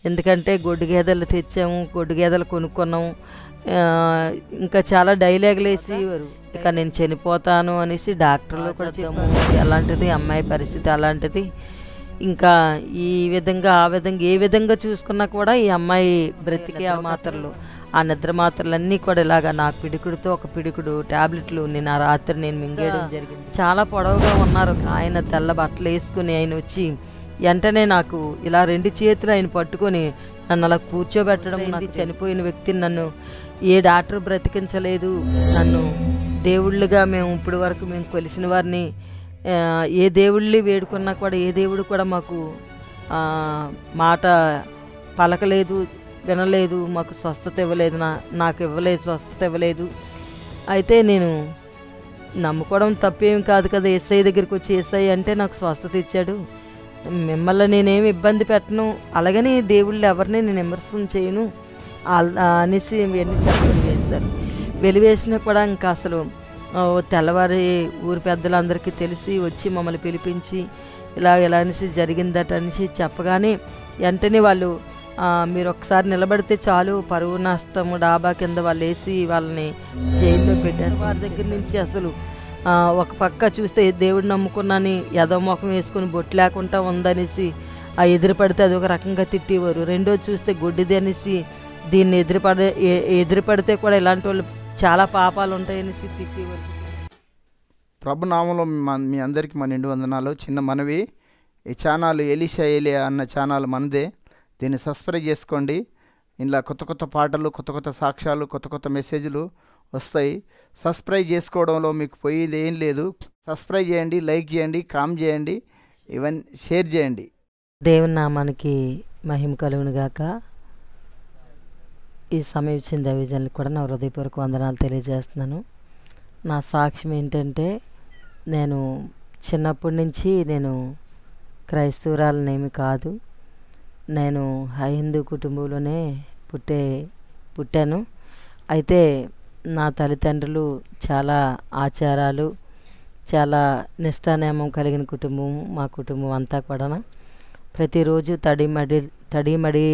ఎందుకంటే గొడ్డు గేదెలు తెచ్చాము, గొడ్డు గేదెలు కొనుక్కున్నాము. ఇంకా చాలా డైలాగులు వేసేవారు. ఇక నేను చనిపోతాను అనేసి డాక్టర్లు కూడా చెప్పాము. అలాంటిది అమ్మాయి పరిస్థితి అలాంటిది. ఇంకా ఈ విధంగా ఆ విధంగా ఏ విధంగా చూసుకున్నా కూడా ఈ అమ్మాయి బ్రతికే ఆ మాత్రలు, ఆ నిద్ర మాత్రలన్నీ కూడా ఇలాగా నా పిడికుడితో ఒక పిడికుడు ట్యాబ్లెట్లు నేను ఆ రాత్రి నేను మింగేయడం జరిగింది. చాలా పొడవుగా ఉన్నారు ఆయన, తెల్ల బట్టలు వేసుకుని ఆయన వచ్చి వెంటనే నాకు ఇలా 2 చేతులు ఆయన పట్టుకొని నన్ను అలా కూర్చోబెట్టడం. నాకు చనిపోయిన వ్యక్తిని నన్ను ఏ డాక్టర్ బ్రతికించలేదు. నన్ను దేవుళ్ళుగా మేము ఇప్పటి వరకు మేము కొలిసిన వారిని ఏ దేవుళ్ళని వేడుకున్నా కూడా ఏ దేవుడు కూడా మాకు మాట పలకలేదు, వినలేదు, మాకు స్వస్థత ఇవ్వలేదు, నాకు ఇవ్వలేదు, స్వస్థత ఇవ్వలేదు. అయితే నేను నమ్ముకోవడం తప్పేం కాదు కదా. ఎస్ఐ దగ్గరికి వచ్చి ఎస్ఐ అంటే నాకు స్వస్థత ఇచ్చాడు, మిమ్మల్ని నేనేమి ఇబ్బంది పెట్టను, అలాగని దేవుళ్ళు ఎవరిని నేను విమర్శన చేయను అనేసి ఇవన్నీ చెప్పడం వేశారు. వెలివేసినా కూడా ఇంకా అసలు తెల్లవారి ఊరి పెద్దలందరికీ తెలిసి వచ్చి మమ్మల్ని పిలిపించి ఇలా అనేసి జరిగిందట అనేసి చెప్పగానే వెంటనే వాళ్ళు మీరు ఒకసారి నిలబడితే చాలు, పరువు నష్టము డాబా కింద వాళ్ళు వేసి వాళ్ళని జైల్లో పెట్టారు. వారి దగ్గర నుంచి అసలు ఒక పక్క చూస్తే దేవుడు నమ్ముకున్నాని యదోముఖం వేసుకుని బొట్టు లేకుండా ఉందనేసి ఎదురుపడితే అది ఒక రకంగా తిట్టేవారు. రెండోది చూస్తే గొడ్డిది అనేసి దీన్ని ఎదురుపడితే కూడా ఇలాంటి వాళ్ళు చాలా పాపాలు ఉంటాయనేసి తిట్టేవారు. ప్రభునామంలో మీ అందరికీ మా నిండు వందనాలు. చిన్న మనవి, ఈ ఛానల్ ఎలీషా ఏలియా అన్న ఛానల్ మనదే. దీన్ని సబ్స్క్రైబ్ చేసుకోండి. ఇలా కొత్త కొత్త పాటలు, కొత్త కొత్త సాక్ష్యాలు, కొత్త కొత్త మెసేజ్లు వస్తాయి. సబ్స్క్రైబ్ చేసుకోవడంలో మీకు పోయేది ఏం లేదు. సబ్స్క్రైబ్ చేయండి, లైక్ చేయండి, కామెంట్ చేయండి, ఈవెన్ షేర్ చేయండి. దేవుని నామానికి మహిమ కలుగును గాక. ఈ సమయం ఇచ్చిన దైవజనులకు కూడా నా హృదయపూర్వక వందనాలు తెలియజేస్తున్నాను. నా సాక్ష్యం ఏంటంటే, నేను చిన్నప్పటి నుంచి నేను క్రైస్తవురాలనేమి కాదు. నేను హిందూ కుటుంబంలోనే పుట్టాను. అయితే నా తల్లిదండ్రులు చాలా ఆచారాలు, చాలా నిష్ఠానేమం కలిగిన కుటుంబం. మా కుటుంబం అంతా కూడా ప్రతిరోజు తడిమడి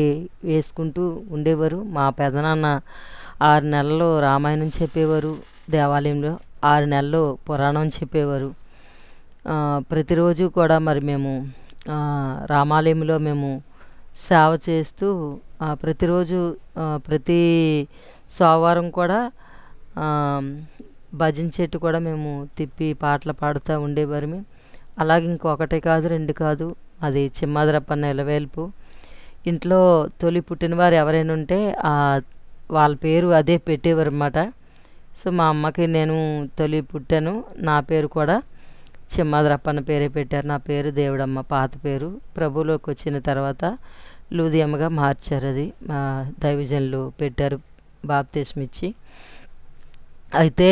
వేసుకుంటూ ఉండేవారు. మా పెదనాన్న 6 నెలలు రామాయణం చెప్పేవారు దేవాలయంలో, 6 నెలలు పురాణం చెప్పేవారు. ప్రతిరోజు కూడా మరి మేము రామాలయంలో మేము సేవ చేస్తూ ప్రతిరోజు ప్రతి సోమవారం కూడా భజన చెట్టు కూడా మేము తిప్పి పాటలు పాడుతూ ఉండేవారు. అలాగే ఇంకొకటి కాదు 2 కాదు, అది చిమ్మాదిరప్పన్న ఇలవేల్పు. ఇంట్లో తొలి పుట్టినవారు ఎవరైనా ఉంటే వాళ్ళ పేరు అదే పెట్టేవారు అన్నమాట. సో మా అమ్మకి నేను తొలి పుట్టాను, నా పేరు కూడా చిమ్మాదిరప్పన్న పేరే పెట్టారు. నా పేరు దేవుడమ్మ, పాత పేరు. ప్రభువులోకి వచ్చిన తర్వాత లూదియమ్మగా మార్చారు. అది మా దైవజనులు పెట్టారు బాప్తిస్మం ఇచ్చి. అయితే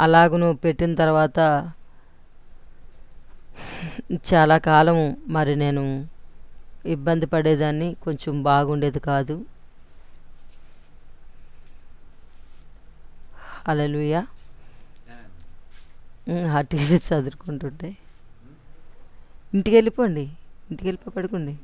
అలాగను పెట్టిన తర్వాత చాలా కాలం మరి నేను ఇబ్బంది పడేదాన్ని, కొంచెం బాగుండేది కాదు. హల్లెలూయా. అటు ఇటు చదువుకుంటుంటే ఇంటికి వెళ్ళిపోండి, ఇంటికి వెళ్ళిపోయి పడుకోండి.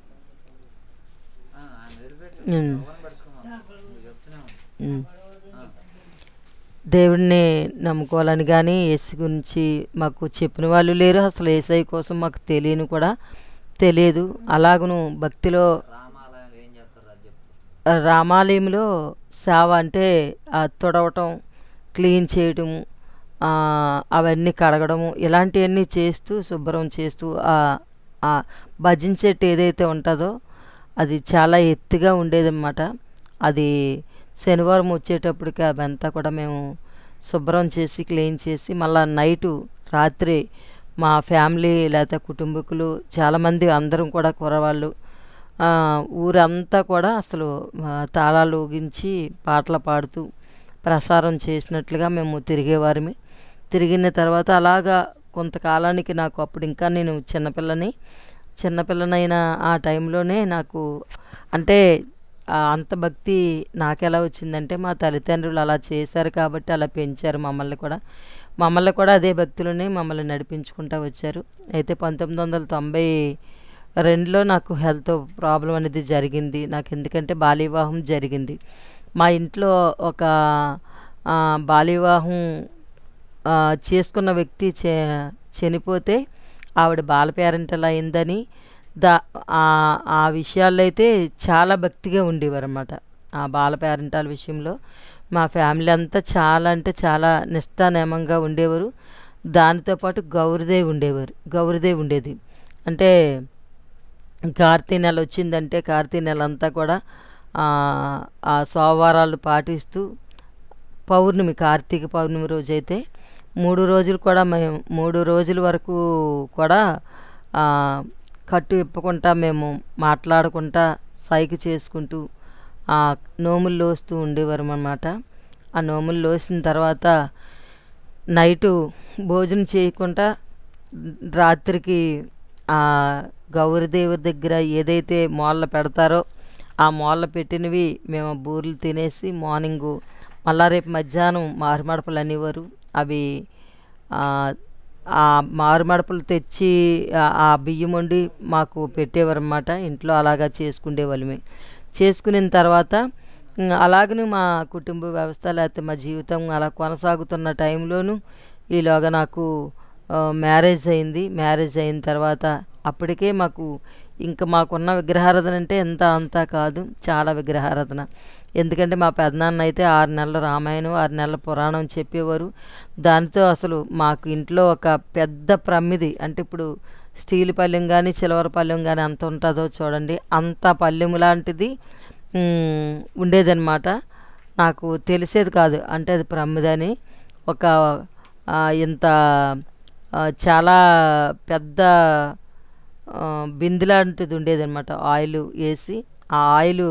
దేవుడిని నమ్ముకోవాలని కానీ యేసు గురించి మాకు చెప్పిన వాళ్ళు లేరు. అసలు యేసయ్య కోసం మాకు తెలియదు. అలాగను భక్తిలో రామాలయంలో సేవ అంటే తుడవటం, క్లీన్ చేయటము, అవన్నీ కడగడము, ఇలాంటివన్నీ చేస్తూ శుభ్రం చేస్తూ భజన చెట్టు ఏదైతే ఉంటుందో అది చాలా ఎత్తుగా ఉండేదన్నమాట. అది శనివారం వచ్చేటప్పటికి అవంతా కూడా మేము శుభ్రం చేసి క్లీన్ చేసి మళ్ళీ రాత్రి మా ఫ్యామిలీ లేకపోతే కుటుంబీకులు చాలామంది అందరం కూడా కుర్రవాళ్ళు ఊరంతా కూడా అసలు తాళాలు ఊగించి పాటలు పాడుతూ ప్రసారం చేసినట్లుగా మేము తిరిగేవారిమి. తిరిగిన తర్వాత అలాగా కొంతకాలానికి నాకు అప్పుడు ఇంకా నేను చిన్నపిల్లనైన ఆ టైంలోనే నాకు అంటే అంత భక్తి నాకెలా వచ్చిందంటే మా తల్లిదండ్రులు అలా చేశారు కాబట్టి అలా పెంచారు మమ్మల్ని కూడా అదే భక్తిలోనే మమ్మల్ని నడిపించుకుంటూ వచ్చారు. అయితే 1990 రెండులో నాకు హెల్త్ ప్రాబ్లం అనేది జరిగింది. నాకు ఎందుకంటే బాల్య వివాహం జరిగింది. మా ఇంట్లో ఒక బాల్య వివాహం చేసుకున్న వ్యక్తి చనిపోతే ఆవిడ బాల పేరెంటల్ అయిందని దా ఆ విషయాల్లో అయితే చాలా భక్తిగా ఉండేవారు అన్నమాట. ఆ బాల పేరెంటాల విషయంలో మా ఫ్యామిలీ అంతా చాలా అంటే చాలా నిష్ఠానేమంగా ఉండేవారు. దానితో పాటు గౌరీదేవి ఉండేది. అంటే కార్తీక నెల వచ్చిందంటే కార్తీక నెల అంతా కూడా ఆ సోమవారాలు పాటిస్తూ కార్తీక పౌర్ణమి రోజైతే 3 రోజులు కూడా మేము 3 రోజుల వరకు కూడా కట్టు విప్పకుండా మేము మాట్లాడుకుంటా సైగ చేసుకుంటూ నోములు లోస్తూ ఉండేవారం అన్నమాట. ఆ నోములు లోసిన తర్వాత నైటు భోజనం చేయకుండా రాత్రికి గౌరీదేవి దగ్గర ఏదైతే మూల పెడతారో ఆ మూల పెట్టినవి మేము బూరెలు తినేసి మార్నింగు మళ్ళా రేపు మధ్యాహ్నం మారుమడపలు అనేవారు. అవి ఆ మారుమడపలు తెచ్చి ఆ బియ్యం వండి మాకు పెట్టేవారన్నమాట. ఇంట్లో అలాగా చేసుకునేవాళ్ళమే. చేసుకున్న తర్వాత అలాగనే మా కుటుంబ వ్యవస్థ లేకపోతే మా జీవితం అలా కొనసాగుతున్న టైంలోనూ ఈలోగా నాకు మ్యారేజ్ అయింది. మ్యారేజ్ అయిన తర్వాత అప్పటికే మాకున్న విగ్రహారాధన అంటే అంతా కాదు, చాలా విగ్రహారాధన. ఎందుకంటే మా పెదనాన్న అయితే 6 నెలల రామాయణం 6 నెలల పురాణం చెప్పేవారు. దానితో అసలు మాకు ఇంట్లో ఒక పెద్ద ప్రమిది, అంటే ఇప్పుడు స్టీల్ పళ్ళెం కానీ సిల్వర్ పళ్ళెం కానీ అంత ఉంటుందో చూడండి, అంత పళ్ళెం లాంటిది ఉండేదన్నమాట. నాకు తెలిసేది కాదు అంటే అది ప్రమిదని. ఒక ఇంత చాలా పెద్ద బిందె లాంటిది ఉండేదన్నమాట. ఆయిల్ వేసి ఆ ఆయిలు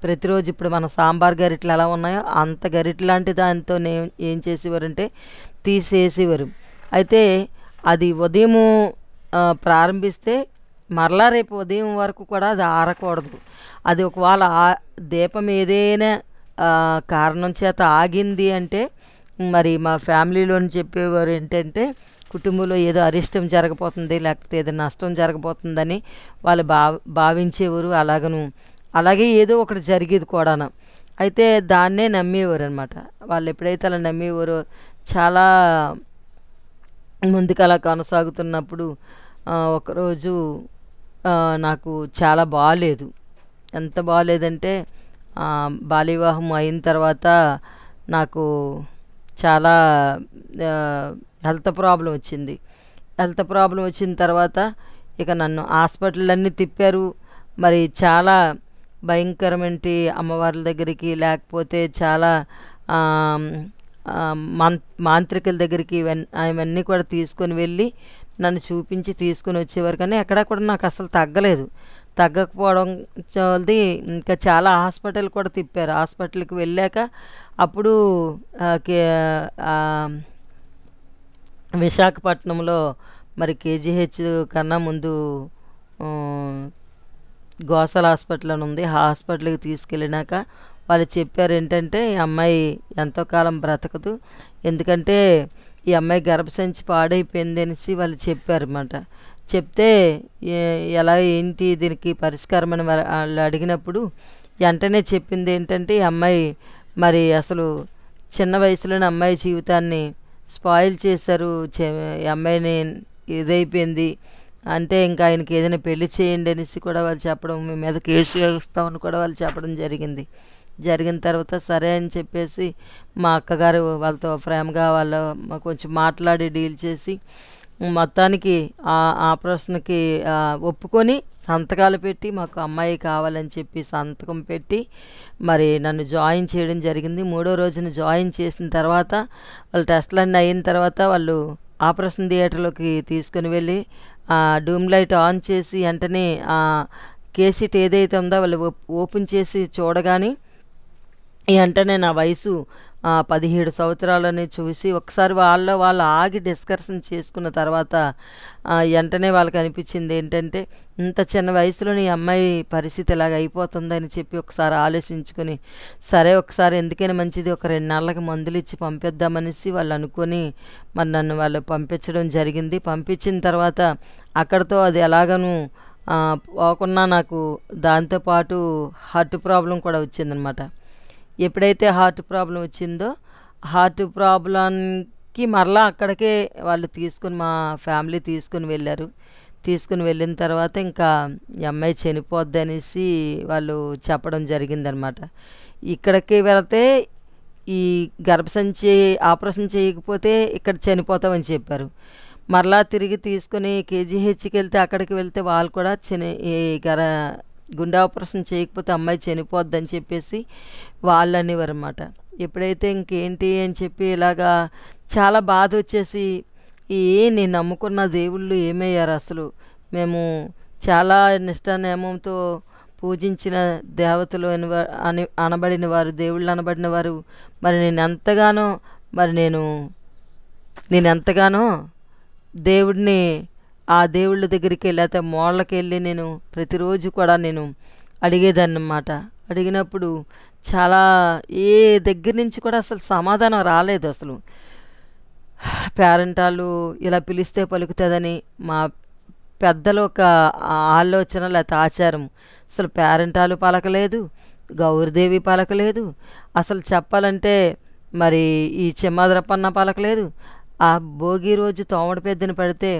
ప్రతిరోజు ఇప్పుడు మన సాంబార్ గరిటెలు ఎలా ఉన్నాయో అంత గరిటె లాంటి దాంతో ఏం చేసేవారంటే తీసేసేవారు. అయితే అది ఉదయము ప్రారంభిస్తే మరలా రేపు ఉదయం వరకు కూడా అది ఆరకూడదు. అది ఒకవేళ దీపం ఏదైనా కారణం చేత ఆగింది అంటే మరి మా ఫ్యామిలీలోని చెప్పేవారు ఏంటంటే కుటుంబంలో ఏదో అరిష్టం జరగబోతుంది లేకపోతే ఏదో నష్టం జరగబోతుందని వాళ్ళు భావించేవారు. అలాగే ఏదో ఒకటి జరిగేది కూడాను. అయితే దాన్నే నమ్మేవారు అనమాట. వాళ్ళు ఎప్పుడైతే అలా నమ్మేవారో చాలా ముందుకు అలా కొనసాగుతున్నప్పుడు ఒకరోజు నాకు చాలా బాగాలేదు. ఎంత బాగాలేదంటే బాల్య వివాహం అయిన తర్వాత నాకు చాలా హెల్త్ ప్రాబ్లం వచ్చింది. హెల్త్ ప్రాబ్లం వచ్చిన తర్వాత ఇక నన్ను హాస్పిటల్ అన్నీ తిప్పారు. మరి చాలా భయంకరమైన అమ్మవార్ల దగ్గరికి లేకపోతే చాలా మాంత్రికుల దగ్గరికి అవన్నీ కూడా తీసుకొని వెళ్ళి నన్ను చూపించి తీసుకొని వచ్చేవారు. కానీ ఎక్కడా కూడా నాకు అసలు తగ్గకపోవడం చోది ఇంకా చాలా హాస్పిటల్ కూడా తిప్పారు. హాస్పిటల్కి వెళ్ళాక అప్పుడు విశాఖపట్నంలో మరి కేజీహెచ్ కన్నా ముందు గోసల హాస్పిటల్ అని ఉంది. ఆ హాస్పిటల్కి తీసుకెళ్ళినాక వాళ్ళు చెప్పారు ఏంటంటే ఈ అమ్మాయి ఎంతో కాలం బ్రతకదు, ఎందుకంటే ఈ అమ్మాయి గర్భసంచి పాడైపోయింది అనేసి వాళ్ళు చెప్పారన్నమాట. చెప్తే ఎలా ఏంటి దీనికి పరిష్కారం అని వాళ్ళు అడిగినప్పుడు వెంటనే చెప్పింది ఏంటంటే ఈ అమ్మాయి మరి అసలు చిన్న వయసులోనే అమ్మాయి జీవితాన్ని స్పాయిల్ చేశారు. ఈ అమ్మాయిని ఇదైపోయింది అంటే ఇంకా ఆయనకి ఏదైనా పెళ్లి చేయండి అనేసి కూడా వాళ్ళు చెప్పడం, మీ మీద కేసు వేస్తామని కూడా వాళ్ళు చెప్పడం జరిగిన తర్వాత సరే అని చెప్పేసి మా అక్కగారు వాళ్ళతో ప్రేమగా వాళ్ళు కొంచెం మాట్లాడి డీల్ చేసి మొత్తానికి ఆపరేషన్కి ఒప్పుకొని సంతకాలు పెట్టి మాకు అమ్మాయి కావాలని చెప్పి సంతకం పెట్టి మరి నన్ను జాయిన్ చేయడం జరిగింది. 3వ రోజున జాయిన్ చేసిన తర్వాత వాళ్ళు టెస్టులన్నీ అయిన తర్వాత వాళ్ళు ఆపరేషన్ థియేటర్లోకి తీసుకుని వెళ్ళి డూమ్ లైట్ ఆన్ చేసి వెంటనే కేసీట్ ఏదైతే ఉందో వాళ్ళు ఓపెన్ చేసి చూడగానే వెంటనే నా వయసు 17 సంవత్సరాలని చూసి ఒకసారి వాళ్ళు ఆగి డిస్కషన్ చేసుకున్న తర్వాత వెంటనే వాళ్ళకి అనిపించింది ఏంటంటే, ఇంత చిన్న వయసులోని ఈ అమ్మాయి పరిస్థితి ఇలాగ అయిపోతుందని చెప్పి ఒకసారి ఆలోచించుకొని, సరే ఒకసారి ఎందుకైనా మంచిది ఒక 2 నెలలకు మందులు ఇచ్చి పంపిద్దామనేసి వాళ్ళు అనుకొని మరి నన్ను వాళ్ళు పంపించడం జరిగింది. పంపించిన తర్వాత అక్కడితో అది ఎలాగను పోకున్నా నాకు దాంతోపాటు హార్ట్ ప్రాబ్లం కూడా వచ్చిందనమాట. ఎప్పుడైతే హార్ట్ ప్రాబ్లం వచ్చిందో హార్ట్ ప్రాబ్లంకి మరలా అక్కడికే వాళ్ళు మా ఫ్యామిలీ తీసుకుని వెళ్ళారు. తీసుకుని వెళ్ళిన తర్వాత ఇంకా ఈ అమ్మాయి చనిపోద్ది అనేసి వాళ్ళు చెప్పడం జరిగిందనమాట. ఇక్కడికి వెళితే ఈ గర్భసంచి ఆపరేషన్ చేయకపోతే ఇక్కడ చనిపోతామని చెప్పారు. మరలా తిరిగి తీసుకుని కేజీహెచ్కి వెళ్తే అక్కడికి వెళ్తే వాళ్ళు కూడా గుండె ఆపరేషన్ చేయకపోతే అమ్మాయి చనిపోద్దని చెప్పేసి వాళ్ళు అనేవారు అన్నమాట. ఎప్పుడైతే ఇంకేంటి అని చెప్పి ఇలాగా చాలా బాధ వచ్చేసి, నేను నమ్ముకున్న దేవుళ్ళు ఏమయ్యారు అసలు, మేము చాలా నిష్ఠానేమంతో పూజించిన దేవతలు అనబడిన వారు, దేవుళ్ళు అనబడిన వారు, మరి నేను ఎంతగానో దేవుడిని ఆ దేవుళ్ళ దగ్గరికి లేకపోతే మోళ్ళకి వెళ్ళి నేను ప్రతిరోజు కూడా నేను అడిగేదాన్ని అన్నమాట. అడిగినప్పుడు చాలా ఏ దగ్గర నుంచి కూడా అసలు సమాధానం రాలేదు. అసలు పేరెంటాలు ఇలా పిలిస్తే పలుకుతుందని మా పెద్దలు ఒక ఆలోచన లేకపోతే ఆచారం. అసలు పేరెంటాలు పలకలేదు, గౌరీదేవి పలకలేదు, అసలు చెప్పాలంటే మరి ఈ చెమ్మాద్రపన్న పలకలేదు. ఆ భోగి రోజు తోమడ పెద్దని పడితే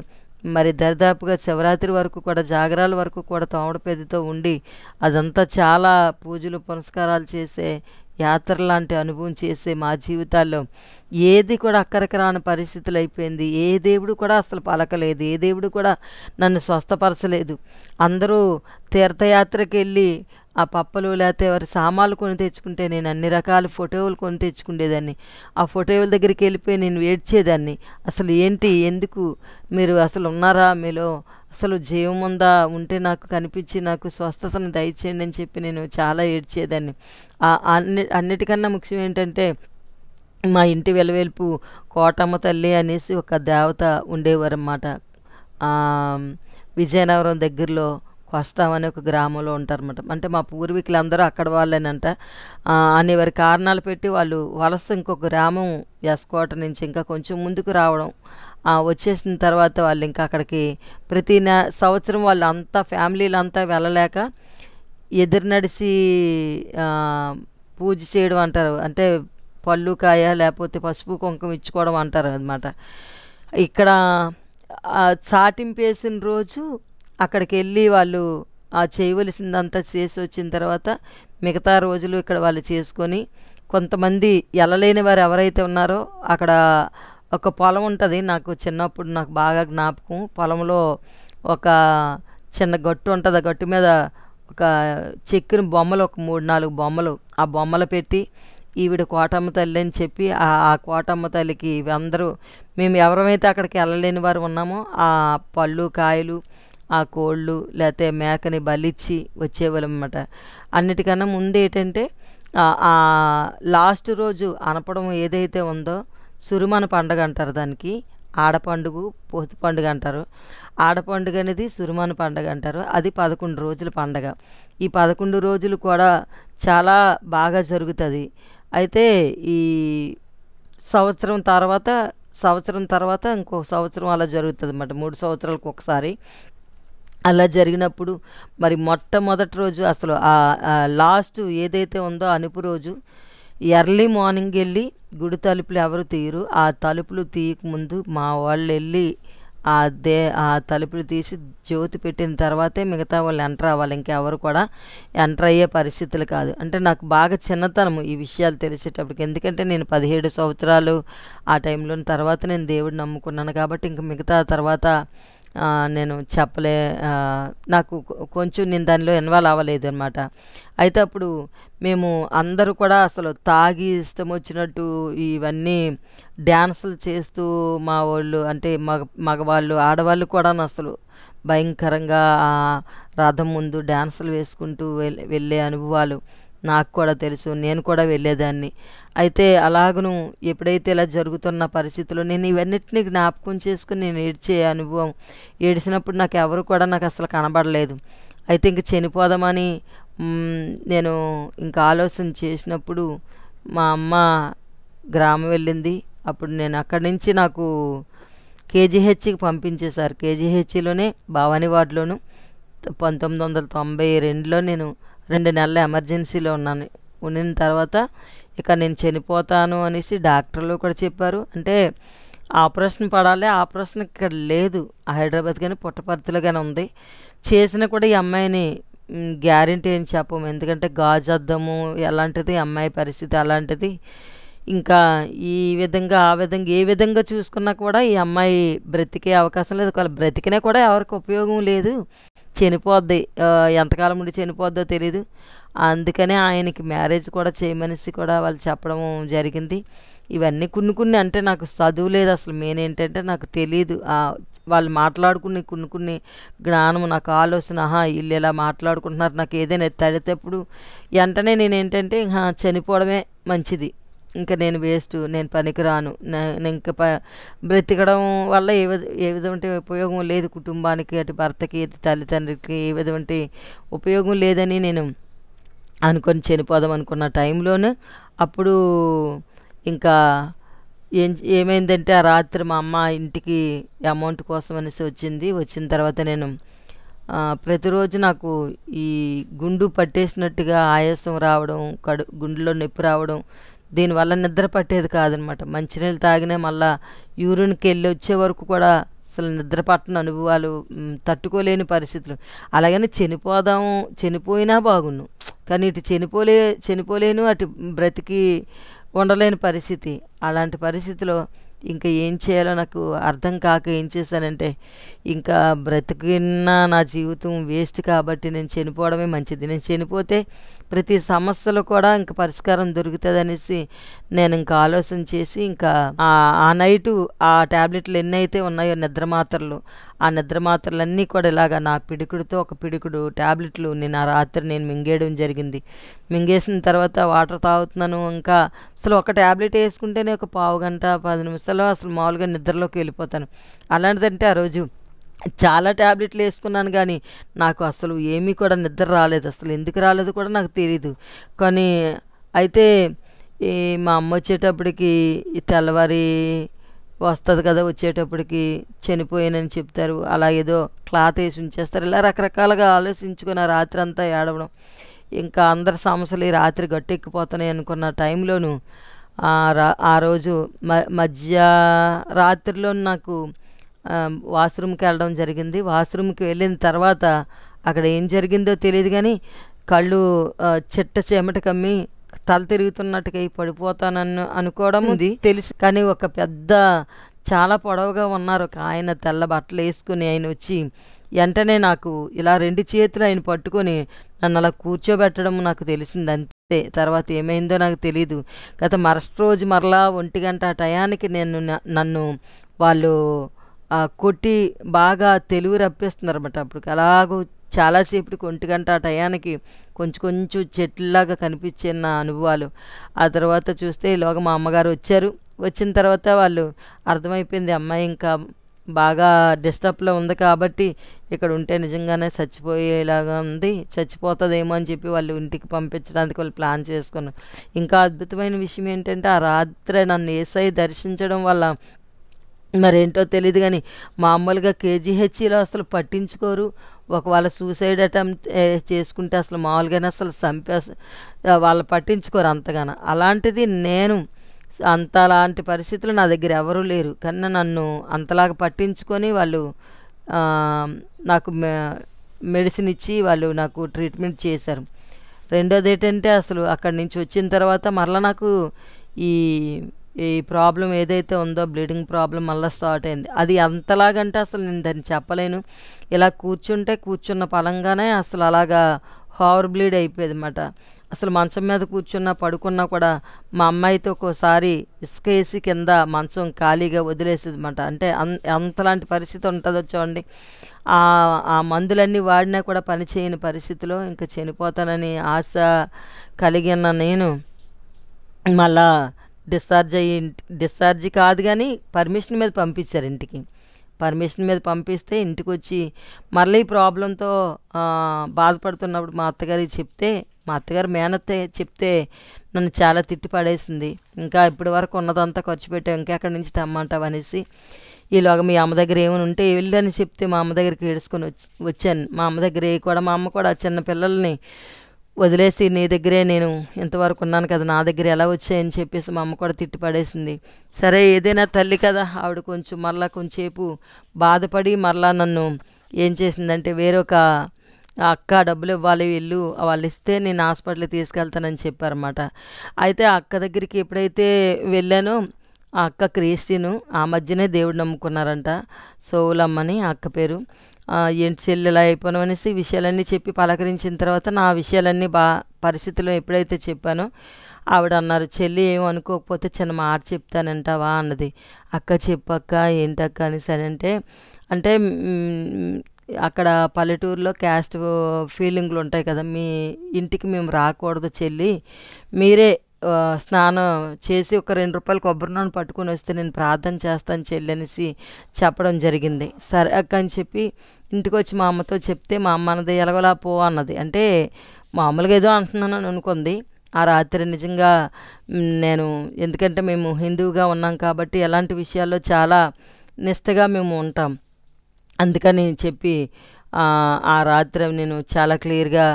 మరి దరిదాపుగా శివరాత్రి వరకు కూడా జాగరాల వరకు కూడా తోమడ పెద్దతో ఉండి అదంతా చాలా పూజలు పునస్కారాలు చేసే యాత్ర లాంటి అనుభవం చేసే మా జీవితాల్లో ఏది కూడా అక్కడికి రాని పరిస్థితులు అయిపోయింది. ఏ దేవుడు కూడా అసలు పలకలేదు, ఏ దేవుడు కూడా నన్ను స్వస్థపరచలేదు. అందరూ తీర్థయాత్రకి వెళ్ళి ఆ పప్పలు లేకపోతే ఎవరి సామాన్లు కొని తెచ్చుకుంటే నేను అన్ని రకాల ఫోటోలు కొని తెచ్చుకునేదాన్ని. ఆ ఫోటోల దగ్గరికి వెళ్ళిపోయి నేను ఏడ్చేదాన్ని. అసలు ఏంటి, ఎందుకు మీరు అసలు ఉన్నారా, మీలో అసలు జీవం ఉందా, ఉంటే నాకు కనిపించి నాకు స్వస్థతను దయచేయండి అని చెప్పి నేను చాలా ఏడ్చేదాన్ని. అన్నిటికన్నా ముఖ్యం ఏంటంటే మా ఇంటి వెలవేల్పు కోటమ్మ తల్లి అనేసి ఒక దేవత ఉండేవారన్నమాట. విజయనగరం దగ్గరలో కొస్టాం అనే ఒక గ్రామంలో ఉంటారన్నమాట. అంటే మా పూర్వీకులందరూ అక్కడ వాళ్ళేనంట. అనేవారి కారణాలు పెట్టి వాళ్ళు వలస ఇంకొక గ్రామం ఎస్కోట నుంచి ఇంకా కొంచెం ముందుకు రావడం, వచ్చేసిన తర్వాత వాళ్ళు ఇంకా అక్కడికి ప్రతి సంవత్సరం వాళ్ళు అంతా ఫ్యామిలీలు అంతా వెళ్ళలేక ఎదురు నడిచి పూజ చేయడం అంటారు. అంటే పళ్ళు కాయ లేకపోతే పసుపు కుంకుమ ఇచ్చుకోవడం అంటారు అన్నమాట. ఇక్కడ చాటింపేసిన రోజు అక్కడికి వెళ్ళి వాళ్ళు చేయవలసిందంతా చేసి వచ్చిన తర్వాత మిగతా రోజులు ఇక్కడ వాళ్ళు చేసుకొని, కొంతమంది వెళ్ళలేని వారు ఎవరైతే ఉన్నారో అక్కడ ఒక పొలం ఉంటుంది. నాకు చిన్నప్పుడు నాకు బాగా జ్ఞాపకం. పొలంలో ఒక చిన్న గట్టు ఉంటుంది. ఆ గట్టు మీద ఒక చెక్కిన బొమ్మలు, ఒక 3-4 బొమ్మలు, ఆ బొమ్మలు పెట్టి ఈవిడ కోటమ్మ తల్లి అని చెప్పి ఆ కోటమ్మ తల్లికి అందరూ మేము ఎవరైతే అక్కడికి వెళ్ళలేని వారు ఉన్నామో ఆ పళ్ళు కాయలు ఆ కోళ్ళు లేకపోతే మేకని బలిచ్చి వచ్చేవాళ్ళం అన్నమాట. అన్నిటికన్నా ముందు ఏంటంటే లాస్ట్ రోజు అనపడం ఏదైతే ఉందో సురుమన పండుగ అంటారు. దానికి ఆడపండుగ పోతు పండుగ అంటారు. ఆడపండుగ అనేది సురుమన పండుగ అంటారు. అది 11 రోజుల పండుగ. ఈ 11 రోజులు కూడా చాలా బాగా జరుగుతుంది. అయితే ఈ సంవత్సరం తర్వాత ఇంకో సంవత్సరం అలా జరుగుతుంది అన్నమాట. 3 సంవత్సరాలకు ఒకసారి అలా జరిగినప్పుడు మరి మొట్టమొదటి రోజు అసలు లాస్ట్ ఏదైతే ఉందో అనుపు రోజు ఎర్లీ మార్నింగ్ వెళ్ళి గుడి తలుపులు ఎవరు తీయరు. ఆ తలుపులు తీయకముందు మా వాళ్ళు వెళ్ళి ఆ తలుపులు తీసి జ్యోతి పెట్టిన తర్వాతే మిగతా వాళ్ళు ఎంటర్ అవ్వాలి. ఇంకెవరు కూడా ఎంటర్ అయ్యే పరిస్థితులు కాదు. అంటే నాకు బాగా చిన్నతనము ఈ విషయాలు తెలిసేటప్పటికి. ఎందుకంటే నేను 17 సంవత్సరాలు ఆ టైంలో తర్వాత నేను దేవుడిని నమ్ముకున్నాను కాబట్టి ఇంక మిగతా తర్వాత నేను నాకు కొంచెం నేను దానిలో ఇన్వాల్వ్ అవ్వలేదు అనమాట. అయితే అప్పుడు మేము అందరూ కూడా అసలు తాగి ఇష్టం వచ్చినట్టు ఇవన్నీ డ్యాన్సులు చేస్తూ మా వాళ్ళు అంటే మగవాళ్ళు ఆడవాళ్ళు కూడా అసలు భయంకరంగా రథం ముందు డ్యాన్సులు వేసుకుంటూ వెళ్ళే అనుభవాలు నాకు కూడా తెలుసు, నేను కూడా వెళ్ళేదాన్ని. అయితే అలాగను ఎప్పుడైతే ఇలా జరుగుతున్న పరిస్థితుల్లో నేను ఇవన్నిటిని జ్ఞాపకం చేసుకుని నేను ఏడ్చే అనుభవం, ఏడిసినప్పుడు నాకు ఎవరు కూడా నాకు అసలు కనబడలేదు. అయితే ఇంక చనిపోదామని నేను ఇంకా ఆలోచన చేసినప్పుడు మా అమ్మ గ్రామం వెళ్ళింది. అప్పుడు నేను అక్కడి నుంచి నాకు కేజీహెచ్కి పంపించేశారు. కేజీహెచ్లోనే భవానీ వార్డులోను 1992లో నేను 2 నెలలు ఎమర్జెన్సీలో ఉన్న తర్వాత ఇక నేను చనిపోతాను అనేసి డాక్టర్లు కూడా చెప్పారు. అంటే ఆపరేషన్ పడాలి, ఆపరేషన్ ఇక్కడ లేదు హైదరాబాద్ కానీ పుట్టపర్తిలో కానీ ఉంది. చేసినా కూడా ఈ అమ్మాయిని గ్యారెంటీ అని చెప్పము, ఎందుకంటే గాజు అద్దము ఎలాంటిది, అమ్మాయి పరిస్థితి అలాంటిది. ఇంకా ఈ విధంగా ఆ విధంగా ఏ విధంగా చూసుకున్నా కూడా ఈ అమ్మాయి బ్రతికే అవకాశం లేదు. ఒకవేళ బ్రతికినా కూడా ఎవరికి ఉపయోగం లేదు, చనిపోద్ది. ఎంతకాలం ఉండి చనిపోద్దో తెలీదు. అందుకనే ఆయనకి మ్యారేజ్ కూడా చేయమనేసి కూడా వాళ్ళు చెప్పడం జరిగింది. ఇవన్నీ కొన్ని అంటే నాకు చదువు లేదు, అసలు మెయిన్ ఏంటంటే నాకు తెలీదు. వాళ్ళు మాట్లాడుకుని కొన్ని జ్ఞానం, నాకు ఆలోచన, వీళ్ళు ఇలా మాట్లాడుకుంటున్నారు, నాకు ఏదైనా తడితేప్పుడు వెంటనే నేను ఏంటంటే చనిపోవడమే మంచిది, ఇంకా నేను వేస్ట్, నేను పనికిరాను, నేను ఇంకా బ్రతికడం వల్ల ఏ విధమైన ఉపయోగం లేదు, కుటుంబానికి, అటు భర్తకి, అటు తల్లిదండ్రులకి ఏ విధమైన ఉపయోగం లేదని నేను అనుకొని చనిపోదాం అనుకున్న టైంలోనే అప్పుడు ఇంకా ఏమైందంటే ఆ రాత్రి మా అమ్మ ఇంటికి అమౌంట్ కోసం అనేసి వచ్చిన తర్వాత నేను ప్రతిరోజు నాకు ఈ గుండు పట్టేసినట్టుగా ఆయాసం రావడం, గుండెలో నొప్పి రావడం, దీనివల్ల నిద్ర పట్టేది కాదనమాట. మంచినీళ్ళు తాగినా మళ్ళా యూరిన్కి వెళ్ళి వచ్చే వరకు కూడా అసలు నిద్ర పట్టని అనుభవాలు, తట్టుకోలేని పరిస్థితులు. అలాగని చనిపోయినా బాగుండు, కానీ ఇటు చనిపోలేను, అటు బ్రతికి ఉండలేని పరిస్థితి. అలాంటి పరిస్థితిలో ఇంకా ఏం చేయాలో నాకు అర్థం కాక ఏం చేశానంటే, ఇంకా బ్రతికిన నా జీవితం వేస్ట్ కాబట్టి నేను చనిపోవడమే మంచిది, నేను చనిపోతే ప్రతి సమస్యలు కూడా ఇంకా పరిష్కారం దొరుకుతుంది అనేసి నేను ఇంకా ఆలోచన చేసి ఇంకా ఆ నైటు ఆ ట్యాబ్లెట్లు ఎన్నైతే ఉన్నాయో నిద్ర మాత్రలు, ఆ నిద్ర మాత్రలన్నీ కూడా ఇలాగా నా పిడికుడితో ఒక పిడికుడు ట్యాబ్లెట్లు నేను ఆ రాత్రి నేను మింగేయడం జరిగింది. మింగేసిన తర్వాత వాటర్ తాగుతున్నాను. ఇంకా అసలు ఒక ట్యాబ్లెట్ వేసుకుంటేనే ఒక పావు గంట 10 నిమిషాల్లో అసలు మామూలుగా నిద్రలోకి వెళ్ళిపోతాను. అలాంటిదంటే ఆ రోజు చాలా ట్యాబ్లెట్లు వేసుకున్నాను కానీ నాకు అసలు ఏమీ కూడా నిద్ర రాలేదు. అసలు ఎందుకు రాలేదు కూడా నాకు తెలీదు. కానీ అయితే ఈ మా అమ్మ వచ్చేటప్పటికి ఈ తెల్లవారి వస్తుంది కదా, వచ్చేటప్పటికి చనిపోయానని చెప్తారు, అలా ఏదో క్లాత్ వేసి ఉంచేస్తారు. ఇలా రకరకాలుగా ఆలోచించుకుని ఆ రాత్రి అంతా ఏడవడం, ఇంకా అందరి సమస్యలు ఈ రాత్రి గట్టెక్కిపోతున్నాయి అనుకున్న టైంలోను ఆ రోజు రాత్రిలో నాకు వాష్రూమ్కి వెళ్ళడం జరిగింది. వాష్రూమ్కి వెళ్ళిన తర్వాత అక్కడ ఏం జరిగిందో తెలియదు కానీ కళ్ళు చెమట కమ్మి తల తిరుగుతున్నట్టుగా పడిపోతానని అనుకోవడం ఉంది తెలుసు. కానీ ఒక పెద్ద చాలా పొడవుగా ఉన్నారు ఒక ఆయన, తెల్ల బట్టలు వేసుకుని ఆయన వచ్చి వెంటనే నాకు ఇలా 2 చేతులు ఆయన పట్టుకొని నన్ను అలా కూర్చోబెట్టడం నాకు తెలిసింది. అంతే, తర్వాత ఏమైందో నాకు తెలీదు. గత మరుసటి రోజు మరలా 1 గంట ఆ టయానికి నన్ను వాళ్ళు కొట్టి బాగా తెలివి రప్పిస్తున్నారు అన్నమాట. అప్పుడు అలాగూ చాలాసేపటికి 1 గంట ఆ టయానికి కొంచెం చెట్లలాగా కనిపించే నా అనుభవాలు. ఆ తర్వాత చూస్తే ఇలాగ మా అమ్మగారు వచ్చారు. వచ్చిన తర్వాత వాళ్ళు అర్థమైపోయింది అమ్మాయి ఇంకా బాగా డిస్టర్బ్లో ఉంది కాబట్టి ఇక్కడ ఉంటే నిజంగానే చచ్చిపోయేలాగా ఉంది, చచ్చిపోతుందేమో అని చెప్పి వాళ్ళు ఇంటికి పంపించడానికి వాళ్ళు ప్లాన్ చేసుకున్నారు. ఇంకా అద్భుతమైన విషయం ఏంటంటే ఆ రాత్రి నన్ను ఏసై దర్శించడం వల్ల మరేంటో తెలియదు కానీ మామూలుగా కేజీహెచ్లో అసలు పట్టించుకోరు. ఒకవేళ సూసైడ్ అటెంప్ట్ చేసుకుంటే అసలు మామూలుగానే అసలు వాళ్ళు పట్టించుకోరు అంతగానో. అలాంటిది నేను అంతలాంటి పరిస్థితులు నా దగ్గర ఎవరూ లేరు, కానీ నన్ను అంతలాగా పట్టించుకొని వాళ్ళు నాకు మెడిసిన్ ఇచ్చి వాళ్ళు నాకు ట్రీట్మెంట్ చేశారు. రెండోది ఏంటంటే అసలు అక్కడి నుంచి వచ్చిన తర్వాత మరలా నాకు ఈ ప్రాబ్లం ఏదైతే ఉందో బ్లీడింగ్ ప్రాబ్లం మళ్ళీ స్టార్ట్ అయింది. అది అంతలాగంటే అసలు నేను దాన్ని చెప్పలేను. ఇలా కూర్చున్న పలంగానే అసలు అలాగా హావర్ బ్లీడ్ అయిపోయేది అన్నమాట. అసలు మంచం మీద కూర్చున్నా పడుకున్నా కూడా మా అమ్మాయితో ఒక్కోసారి ఇసుక వేసి కింద మంచం ఖాళీగా వదిలేసేదన్నమాట. అంటే అంతలాంటి పరిస్థితి ఉంటుందో చూడండి. ఆ మందులన్నీ వాడినా కూడా పని చేయని పరిస్థితిలో ఇంకా చనిపోతానని ఆశ కలిగిన నేను మళ్ళా డిశ్చార్జ్ కాదు కానీ పర్మిషన్ మీద పంపించారు ఇంటికి. పర్మిషన్ మీద పంపిస్తే ఇంటికి వచ్చి మళ్ళీ ఈ ప్రాబ్లంతో బాధపడుతున్నప్పుడు మా అత్తగారికి చెప్తే, మా అత్తగారు మేనత్తే చెప్తే నన్ను చాలా తిట్టి పడేసింది. ఇంకా ఇప్పటి వరకు ఉన్నదంతా ఖర్చు పెట్టావు, ఇంకెక్కడి నుంచి తెమ్మంటావు అనేసి. ఈలోగా మీ అమ్మ దగ్గర ఏమైనా ఉంటే వెళ్ళని చెప్తే మా అమ్మ దగ్గరికి ఏడుచుకొని వచ్చాను. మా అమ్మ దగ్గర కూడా మా అమ్మ కూడా చిన్న పిల్లల్ని వదిలేసి నీ దగ్గరే నేను ఇంతవరకు ఉన్నాను కదా, నా దగ్గర ఎలా వచ్చాయని చెప్పేసి మా అమ్మ కూడా తిట్టి పడేసింది. సరే ఏదైనా తల్లి కదా, ఆవిడ కొంచెం మళ్ళా కొంచెంసేపు బాధపడి మళ్ళా నన్ను ఏం చేసిందంటే వేరొక అక్క డబ్బులు ఇవ్వాలి వెళ్ళు, వాళ్ళు ఇస్తే నేను హాస్పిటల్కి తీసుకెళ్తానని చెప్పారన్నమాట. అయితే ఆ అక్క దగ్గరికి ఎప్పుడైతే వెళ్ళానో ఆ అక్క క్రిస్టియను, ఆ మధ్యనే దేవుడు నమ్ముకున్నారంట. సోవులమ్మని ఆ అక్క పేరు. ఏంటి చెల్లి ఇలా అయిపోయాను అనేసి విషయాలన్నీ చెప్పి పలకరించిన తర్వాత నా విషయాలన్నీ పరిస్థితులు ఎప్పుడైతే చెప్పానో ఆవిడ అన్నారు, చెల్లి ఏమనుకోకపోతే చిన్న మాట చెప్తానంటావా అన్నది. అక్క చెప్పక్క ఏంటక్క అనేసి అంటే అక్కడ పల్లెటూరులో క్యాస్ట్ ఫీలింగ్లు ఉంటాయి కదా, మీ ఇంటికి మేము రాకూడదు చెల్లి, మీరే స్నానం చేసి ఒక 2 రూపాయలు కొబ్బరి నూనె పట్టుకొని వస్తే నేను ప్రార్థన చేస్తాను చెల్లి అనేసి చెప్పడం జరిగింది. సరే అక్క అని చెప్పి ఇంటికి వచ్చి మా అమ్మతో చెప్తే మా అమ్మ అన్నది ఎలాగోలా పో అన్నది. అంటే మామూలుగా ఏదో అంటున్నానని అనుకుంది. ఆ రాత్రి నిజంగా నేను, ఎందుకంటే మేము హిందువుగా ఉన్నాం కాబట్టి ఎలాంటి విషయాల్లో చాలా నిష్టగా మేము ఉంటాం, అందుకని చెప్పి ఆ రాత్రి నేను చాలా క్లియర్గా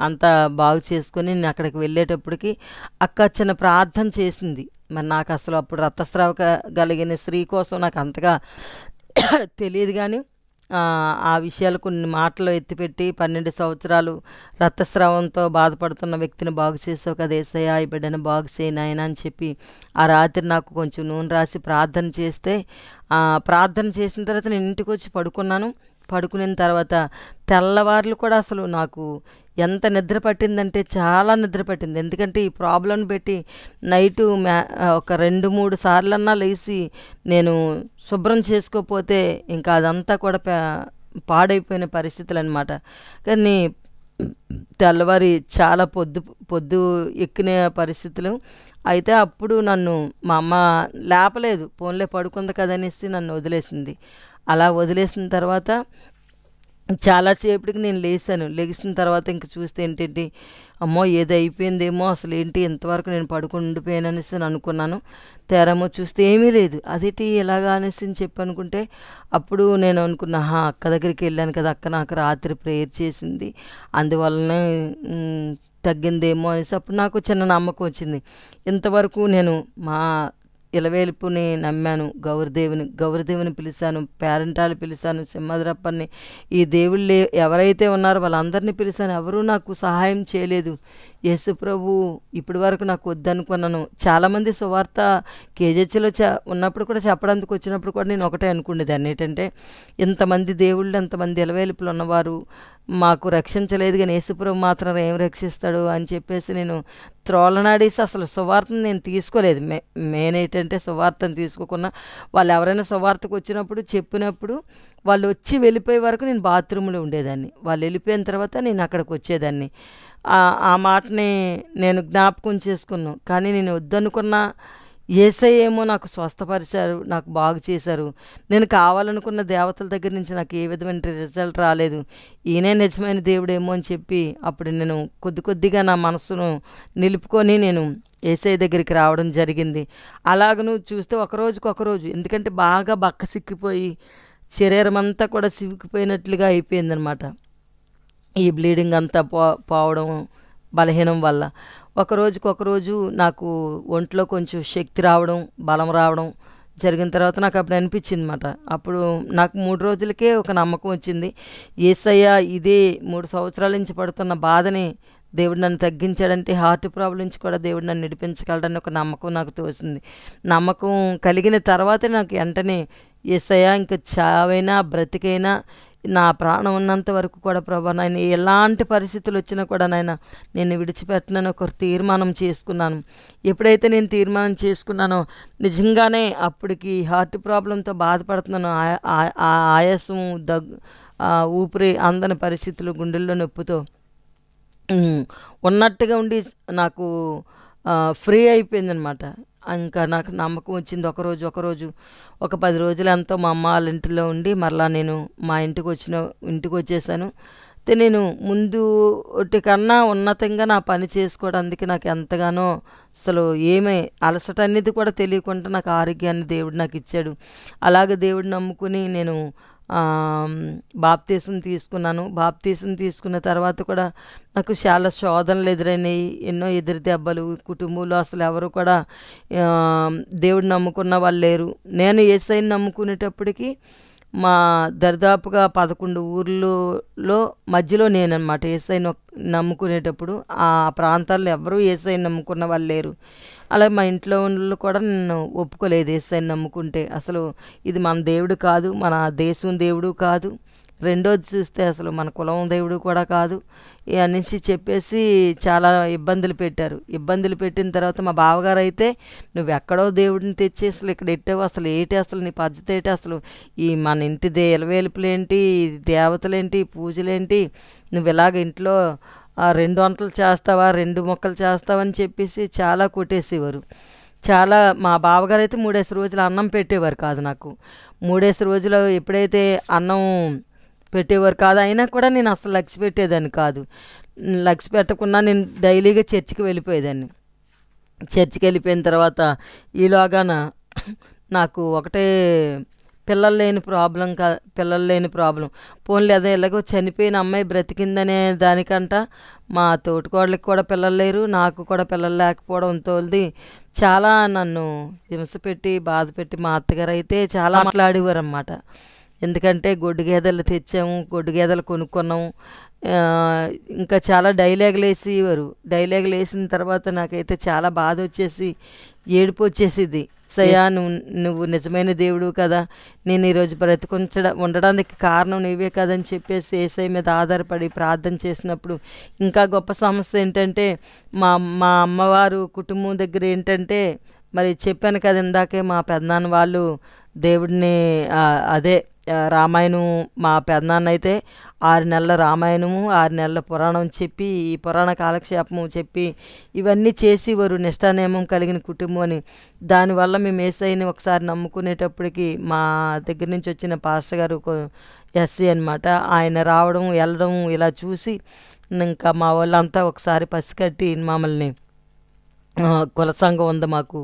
అంతా బాగు చేసుకొని నేను అక్కడికి వెళ్ళేటప్పటికి అక్క చిన్న ప్రార్థన చేసింది. మరి నాకు అసలు అప్పుడు రక్తస్రావ కలిగిన స్త్రీ కోసం నాకు అంతగా తెలియదు కానీ ఆ విషయాలు కొన్ని మాటలు ఎత్తిపెట్టి 12 సంవత్సరాలు రక్తస్రావంతో బాధపడుతున్న వ్యక్తిని బాగు చేసావు కదా యేసయ్య, ఈ బిడ్డను బాగు చేయి నాయనా అని చెప్పి ఆ రాత్రి నాకు కొంచెం నూనె రాసి ప్రార్థన చేస్తే ప్రార్థన చేసిన తర్వాత నేను ఇంటికి వచ్చి పడుకున్నాను. పడుకున్న తర్వాత తెల్లవార్లు కూడా అసలు నాకు ఎంత నిద్ర పట్టిందంటే చాలా నిద్ర పట్టింది. ఎందుకంటే ఈ ప్రాబ్లం పెట్టి నైటు ఒక 2-3 సార్లన్నా లేచి నేను శుభ్రం చేసుకోకపోతే ఇంకా అదంతా కూడా పాడైపోయిన పరిస్థితులు అనమాట. కానీ తెల్లవారి చాలా పొద్దు ఎక్కిన పరిస్థితులు. అయితే అప్పుడు నన్ను మా అమ్మ లేపలేదు, ఫోన్లే పడుకుంది కదనేసి నన్ను వదిలేసింది. అలా వదిలేసిన తర్వాత చాలాసేపటికి నేను లేచాను. లెగిసిన తర్వాత ఇంక చూస్తే ఏంటంటే అమ్మో ఏదో అయిపోయిందేమో, అసలు ఏంటి ఇంతవరకు నేను పడుకుని ఉండిపోయాను అనేసి అనుకున్నాను. తెరమో చూస్తే ఏమీ లేదు. అదేంటి ఎలాగా అనేసి అని చెప్పి అనుకుంటే అప్పుడు నేను అనుకున్నా, అక్క దగ్గరికి వెళ్ళాను కదా, అక్క నాకు రాత్రి ప్రేయర్ చేసింది, అందువల్లనే తగ్గిందేమో అనేసి అప్పుడు నాకు చిన్న నమ్మకం వచ్చింది. ఇంతవరకు నేను మా ఇలవేలుపుని నమ్మాను, గౌరదేవుని పిలిచాను, పేరంటాలు పిలిచాను, సింహద్రప్పని, ఈ దేవుళ్ళు ఎవరైతే ఉన్నారో వాళ్ళందరినీ పిలిచాను, ఎవరూ నాకు సహాయం చేయలేదు. యేసు ప్రభు ఇప్పటి వరకు నాకు వద్దనుకున్నాను. చాలామంది సువార్త కేజెచ్లో ఉన్నప్పుడు కూడా చెప్పడానికి వచ్చినప్పుడు కూడా నేను ఒకటే అనుకునేదాన్ని, ఏంటంటే ఇంతమంది దేవుళ్ళు ఎంతమంది ఇలవేలుపులు ఉన్నవారు మాకు రక్షించలేదు, కానీ యేసుప్రభు మాత్రం ఏం రక్షిస్తాడు అని చెప్పేసి నేను త్రోలనాడేసి అసలు సువార్తను నేను తీసుకోలేదు. మెయిన్ ఏంటంటే సువార్తను తీసుకోకుండా వాళ్ళు ఎవరైనా సువార్తకు వచ్చినప్పుడు చెప్పినప్పుడు వాళ్ళు వచ్చి వెళ్ళిపోయే వరకు నేను బాత్రూంలో ఉండేదాన్ని. వాళ్ళు వెళ్ళిపోయిన తర్వాత నేను అక్కడికి వచ్చేదాన్ని. ఆ మాటని నేను జ్ఞాపకం చేసుకున్నాను. కానీ నేను వద్దనుకున్న యేసయ్య ఏమో నాకు స్వస్థపరిచారు, నాకు బాగు చేశారు. నేను కావాలనుకున్న దేవతల దగ్గర నుంచి నాకు ఏ విధమైన రిజల్ట్ రాలేదు. ఈయనే నిజమైన దేవుడేమో అని చెప్పి అప్పుడు నేను కొద్దిగా నా మనసును నిలుపుకొని నేను యేసయ్య దగ్గరికి రావడం జరిగింది. అలాగను చూస్తే ఒకరోజు ఎందుకంటే బాగా బక్క సిక్కిపోయి శరీరం అంతా కూడా సిక్కిపోయినట్లుగా అయిపోయిందనమాట. ఈ బ్లీడింగ్ అంతా పోవడం బలహీనం వల్ల ఒకరోజు నాకు ఒంట్లో కొంచెం శక్తి రావడం, బలం రావడం జరిగిన తర్వాత నాకు అప్పుడు అనిపించింది అన్నమాట. అప్పుడు నాకు 3 రోజులకే ఒక నమ్మకం వచ్చింది, యేసయ్య ఇదే 3 సంవత్సరాల నుంచి పడుతున్న బాధని దేవుడు నన్ను తగ్గించాడంటే హార్ట్ ప్రాబ్లం నుంచి కూడా దేవుడు నన్ను నడిపించగలడని ఒక నమ్మకం నాకు తోసింది. నమ్మకం కలిగిన తర్వాతే నాకు వెంటనే యేసయ్య ఇంకా చావైనా బ్రతికైనా నా ప్రాణం ఉన్నంత వరకు కూడా ప్రభా నాయన ఎలాంటి పరిస్థితులు వచ్చినా కూడా నాయన నేను విడిచిపెట్టనని ఒక తీర్మానం చేసుకున్నాను. ఎప్పుడైతే నేను తీర్మానం చేసుకున్నానో నిజంగానే అప్పటికి హార్ట్ ప్రాబ్లంతో బాధపడుతున్నాను. ఆయాసం, ఊపిరి అందని పరిస్థితులు, గుండెల్లో నొప్పితో ఉన్నట్టుగా ఉండి నాకు ఫ్రీ అయిపోయిందనమాట. ఇంకా నాకు నమ్మకం వచ్చింది. ఒకరోజు ఒక 10 రోజులు ఎంతో మా అమ్మ వాళ్ళ ఇంటిలో ఉండి మరలా నేను మా ఇంటికి వచ్చేసాను. అయితే నేను ముందు కన్నా ఉన్నతంగా నా పని చేసుకోవడానికి నాకు ఎంతగానో అసలు ఏమీ అలసట అనేది కూడా తెలియకుండా నాకు ఆరోగ్యాన్ని దేవుడు నాకు ఇచ్చాడు. అలాగే దేవుడు నమ్ముకుని నేను బాప్తీసం తీసుకున్నాను. బాప్తీసం తీసుకున్న తర్వాత కూడా నాకు చాలా శోధనలు ఎదురైనాయి, ఎన్నో ఎదురు దెబ్బలు. కుటుంబంలో అసలు ఎవరు కూడా దేవుడు నమ్ముకున్న వాళ్ళు లేరు. నేను యేసయ్యని నమ్ముకునేటప్పటికి మా దరిదాపుగా 11 ఊర్లలో మధ్యలో నేనన్నమాట యేసయ్యని నమ్ముకునేటప్పుడు. ఆ ప్రాంతాల్లో ఎవరూ యేసయ్యని నమ్ముకున్న వాళ్ళు లేరు. అలాగే మా ఇంట్లో వాళ్ళు కూడా నన్ను ఒప్పుకోలేదు యేసయ్యని నమ్ముకుంటే. అసలు ఇది మన దేవుడు కాదు, మన దేశం దేవుడు కాదు, రెండోది చూస్తే అసలు మన కులం దేవుడు కూడా కాదు అనేసి చెప్పేసి చాలా ఇబ్బందులు పెట్టారు. ఇబ్బందులు పెట్టిన తర్వాత మా బావగారు అయితే నువ్వెక్కడో దేవుడిని తెచ్చి అసలు ఇక్కడ ఎట్టావు, అసలు ఏంటి, అసలు నీ పద్ధతి ఏంటి, అసలు ఈ మన ఇంటి ఎలవేలుపులేంటి, దేవతలేంటి, పూజలేంటి, నువ్వు ఇలాగ ఇంట్లో 2 వంటలు చేస్తావా, 2 మొక్కలు చేస్తావని చెప్పేసి చాలా కొట్టేసేవారు. చాలా మా బావగారు అయితే 3 రోజులు అన్నం పెట్టేవారు కాదు నాకు. 3 రోజులు ఎప్పుడైతే అన్నం పెట్టేవారు కాదు, అయినా కూడా నేను అసలు లక్ష్య పెట్టేదాన్ని కాదు. లక్ష్య పెట్టకుండా నేను డైలీగా చర్చికి వెళ్ళిపోయేదాన్ని. చర్చికి వెళ్ళిపోయిన తర్వాత ఈలోగాన నాకు ఒకటే పిల్లలు లేని ప్రాబ్లం. పోన్లే అదే ఎలాగో చనిపోయిన అమ్మాయి బ్రతికిందనే దానికంట మా తోటికోడలికి కూడా పిల్లలు లేరు, నాకు కూడా పిల్లలు లేకపోవడంతో చాలా నన్ను హింస పెట్టి బాధ పెట్టి మా అత్తగారు అయితే చాలా మాట్లాడేవారు అన్నమాట. ఎందుకంటే గొడ్డు గేదెలు తెచ్చాము, గొడ్డు గేదెలు కొనుక్కున్నాము, ఇంకా చాలా డైలాగులు వేసిన తర్వాత నాకైతే చాలా బాధ వచ్చేసి ఏడుపు వచ్చేసిద్ది. సయ్యా నువ్వు నిజమైన దేవుడు కదా, నేను ఈరోజు ఉండడానికి కారణం నీవే కదని చెప్పేసి యేసయ్య మీద ఆధారపడి ప్రార్థన చేసినప్పుడు ఇంకా గొప్ప సమస్య ఏంటంటే మా అమ్మవారు కుటుంబం దగ్గర ఏంటంటే మరి చెప్పాను కదా ఇందాకే, మా పెదనాన్న వాళ్ళు దేవుడిని రామాయణం, మా పెదనాన్న అయితే 6 నెలల రామాయణము, 6 నెలల పురాణం చెప్పి, ఈ పురాణ కాలక్షేపము చెప్పి ఇవన్నీ చేసేవారు. నిష్ఠానియమం కలిగిన కుటుంబం అని. దానివల్ల మేము యేసయ్యని ఒకసారి నమ్ముకునేటప్పటికి మా దగ్గర నుంచి వచ్చిన పాస్టర్ గారు ఎస్సీ అనమాట, ఆయన రావడం వెళ్ళడం ఇలా చూసి ఇంకా మా వాళ్ళంతా ఒకసారి పసికట్టి మమ్మల్ని కుల సంఘం ఉంది మాకు,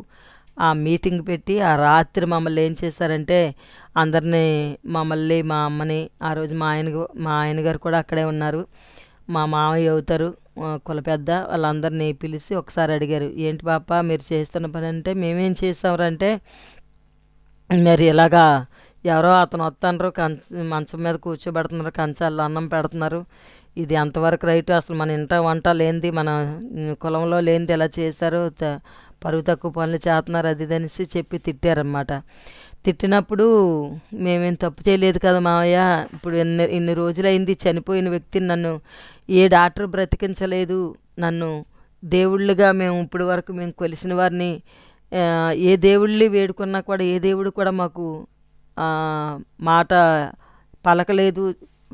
ఆ మీటింగ్ పెట్టి ఆ రాత్రి మమ్మల్ని ఏం చేశారంటే అందరినీ మమ్మల్ని మా అమ్మని ఆ రోజు మా ఆయన గారు కూడా అక్కడే ఉన్నారు, మా మామయ్య అవుతారు కుల పెద్ద, వాళ్ళందరినీ పిలిచి ఒకసారి అడిగారు, ఏంటి పాప మీరు చేస్తున్న పని అంటే మేమేం చేసామంటే మరి ఇలాగా ఎవరో అతను వస్తున్నారు, మంచం మీద కూర్చోబెడుతున్నారు, కంచాల్లో అన్నం పెడుతున్నారు, ఇది ఎంతవరకు రైట్, అసలు మన ఇంట వంట లేనిది, మన కులంలో లేనిది ఎలా చేశారు, పరువు తక్కువ పనులు చేస్తున్నారు అది అనేసి చెప్పి తిట్టారన్నమాట. తిట్టినప్పుడు మేమేం తప్పు చేయలేదు కదా మావయ్య, ఇప్పుడు ఇన్ని రోజులైంది చనిపోయిన వ్యక్తిని నన్ను ఏ డాక్టర్ బ్రతికించలేదు, నన్ను దేవుళ్ళుగా మేము ఇప్పుడు వరకు మేము కొలిసిన వారిని ఏ దేవుళ్ళని వేడుకున్నా కూడా ఏ దేవుడు కూడా మాకు మాట పలకలేదు,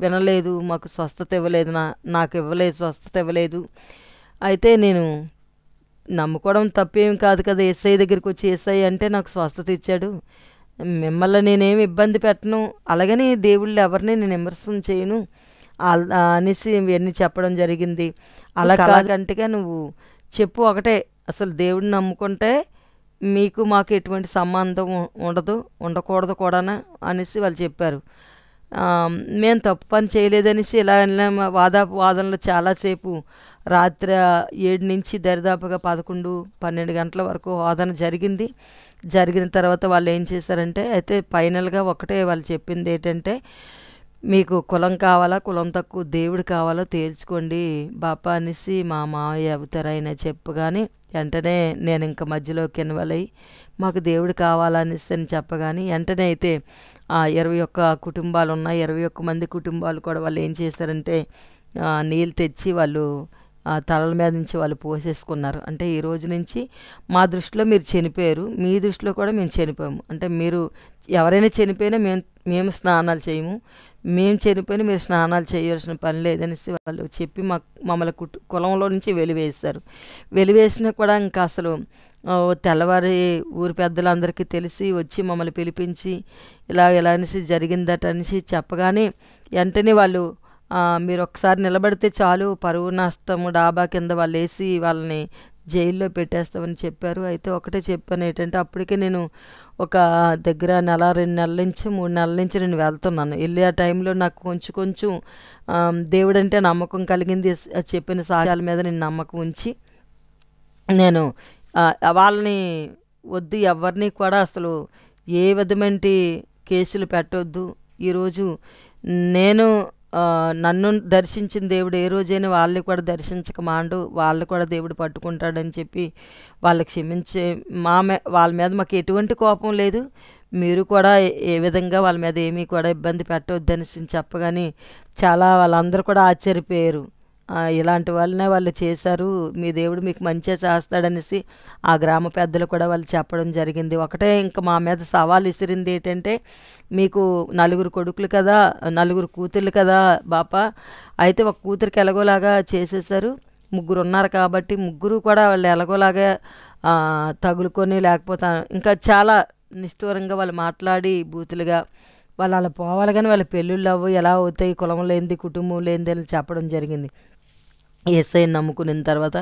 వినలేదు, మాకు స్వస్థత ఇవ్వలేదు, నాకు ఇవ్వలేదు, స్వస్థత ఇవ్వలేదు. అయితే నేను నమ్ముకోవడం తప్పేం కాదు కదా, యేసయ్య దగ్గరికి వచ్చి యేసయ్య అంటే నాకు స్వస్థత ఇచ్చాడు, మిమ్మల్ని నేనేమి ఇబ్బంది పెట్టను, అలాగని దేవుళ్ళు ఎవరిని నేను విమర్శన చేయను అనేసి ఇవన్నీ చెప్పడం జరిగింది. అలా కాదంటేగా నువ్వు చెప్పు ఒకటే, అసలు దేవుడిని నమ్ముకుంటే మీకు మాకు ఎటువంటి సంబంధం ఉండకూడదు కూడా అనేసి వాళ్ళు చెప్పారు. మేము తప్పు పని చేయలేదనేసి ఇలా వాదనలు చాలాసేపు రాత్రి 7 నుంచి దరిదాపుగా 11-12 గంటల వరకు వాదన జరిగింది. జరిగిన తర్వాత వాళ్ళు ఏం చేశారంటే అయితే ఫైనల్గా ఒకటే వాళ్ళు చెప్పింది ఏంటంటే మీకు కులం కావాలా, కులం తక్కువ దేవుడు కావాలో తేల్చుకోండి బాపా అనేసి మా మావయ్య అవతారైనా చెప్పగానే వెంటనే నేను ఇంకా మధ్యలోకి ఇన్వాల్వ్ అయ్యి మాకు దేవుడు కావాలనేసి అని చెప్పగానే వెంటనే అయితే 21 కుటుంబాలు ఉన్నాయి. 21 మంది కుటుంబాలు కూడా వాళ్ళు ఏం చేశారంటే నీళ్ళు తెచ్చి వాళ్ళు తలల మీద నుంచి వాళ్ళు పోసేసుకున్నారు. అంటే ఈ రోజు నుంచి మా దృష్టిలో మీరు చనిపోయారు, మీ దృష్టిలో కూడా మేము చనిపోయాము. అంటే మీరు ఎవరైనా చనిపోయినా మేము స్నానాలు చేయము, మేము చనిపోయినా మీరు స్నానాలు చేయాల్సిన పని లేదనేసి వాళ్ళు చెప్పి మమ్మల్ని కులంలో నుంచి వెలివేశారు. వెలివేసినా కూడా ఇంకా అసలు తెల్లవారి ఊరి పెద్దలందరికీ తెలిసి వచ్చి మమ్మల్ని పిలిపించి ఇలా అనేసి జరిగిందట అనేసి చెప్పగానే వెంటనే వాళ్ళు మీరు ఒకసారి నిలబడితే చాలు, పరువు నష్టము డాబా కింద వాళ్ళు వేసి వాళ్ళని జైల్లో పెట్టేస్తామని చెప్పారు. అయితే ఒకటే చెప్పాను ఏంటంటే అప్పటికే నేను ఒక దగ్గర 2 నెలల నుంచి 3 నెలల నుంచి నేను వెళ్తున్నాను. వెళ్ళే ఆ టైంలో నాకు కొంచెం దేవుడంటే నమ్మకం కలిగింది. చెప్పిన సాక్ష్యాల మీద నేను నమ్మకం ఉంచి నేను వాళ్ళని వద్దు, ఎవరిని కూడా అసలు ఏ విధమైన కేసులు పెట్టవద్దు. ఈరోజు నేను నన్ను దర్శించిన దేవుడు ఏ రోజైనా వాళ్ళని కూడా దర్శించక మాండు, వాళ్ళు కూడా దేవుడు పట్టుకుంటాడని చెప్పి వాళ్ళకి క్షమించే వాళ్ళ మీద మాకు ఎటువంటి కోపం లేదు, మీరు కూడా ఏ విధంగా వాళ్ళ మీద ఏమీ కూడా ఇబ్బంది పెట్టవద్దని చెప్పగానే చాలా వాళ్ళందరూ కూడా ఆశ్చర్యపోయారు. ఇలాంటి వాళ్ళనే వాళ్ళు చేశారు, మీ దేవుడు మీకు మంచిగా చేస్తాడనేసి ఆ గ్రామ పెద్దలు కూడా వాళ్ళు చెప్పడం జరిగింది. ఒకటే ఇంకా మా మీద సవాల్ విసిరింది ఏంటంటే, మీకు 4 కొడుకులు కదా, 4 కూతుర్లు కదా బాపా, అయితే ఒక కూతురికి ఎలాగోలాగా చేసేసారు, 3 ఉన్నారు కాబట్టి 3 కూడా వాళ్ళు ఎలాగోలాగా తగులుకొని లేకపోతే ఇంకా చాలా నిష్ఠూరంగా వాళ్ళు మాట్లాడి బూతులుగా వాళ్ళు అలా పోవాలి, కానీ వాళ్ళ పెళ్ళిళ్ళు అవ్వు ఎలా అవుతాయి, కులం లేనిది కుటుంబం లేనిది అని చెప్పడం జరిగింది. యేసయ్యని నమ్ముకున్న తర్వాత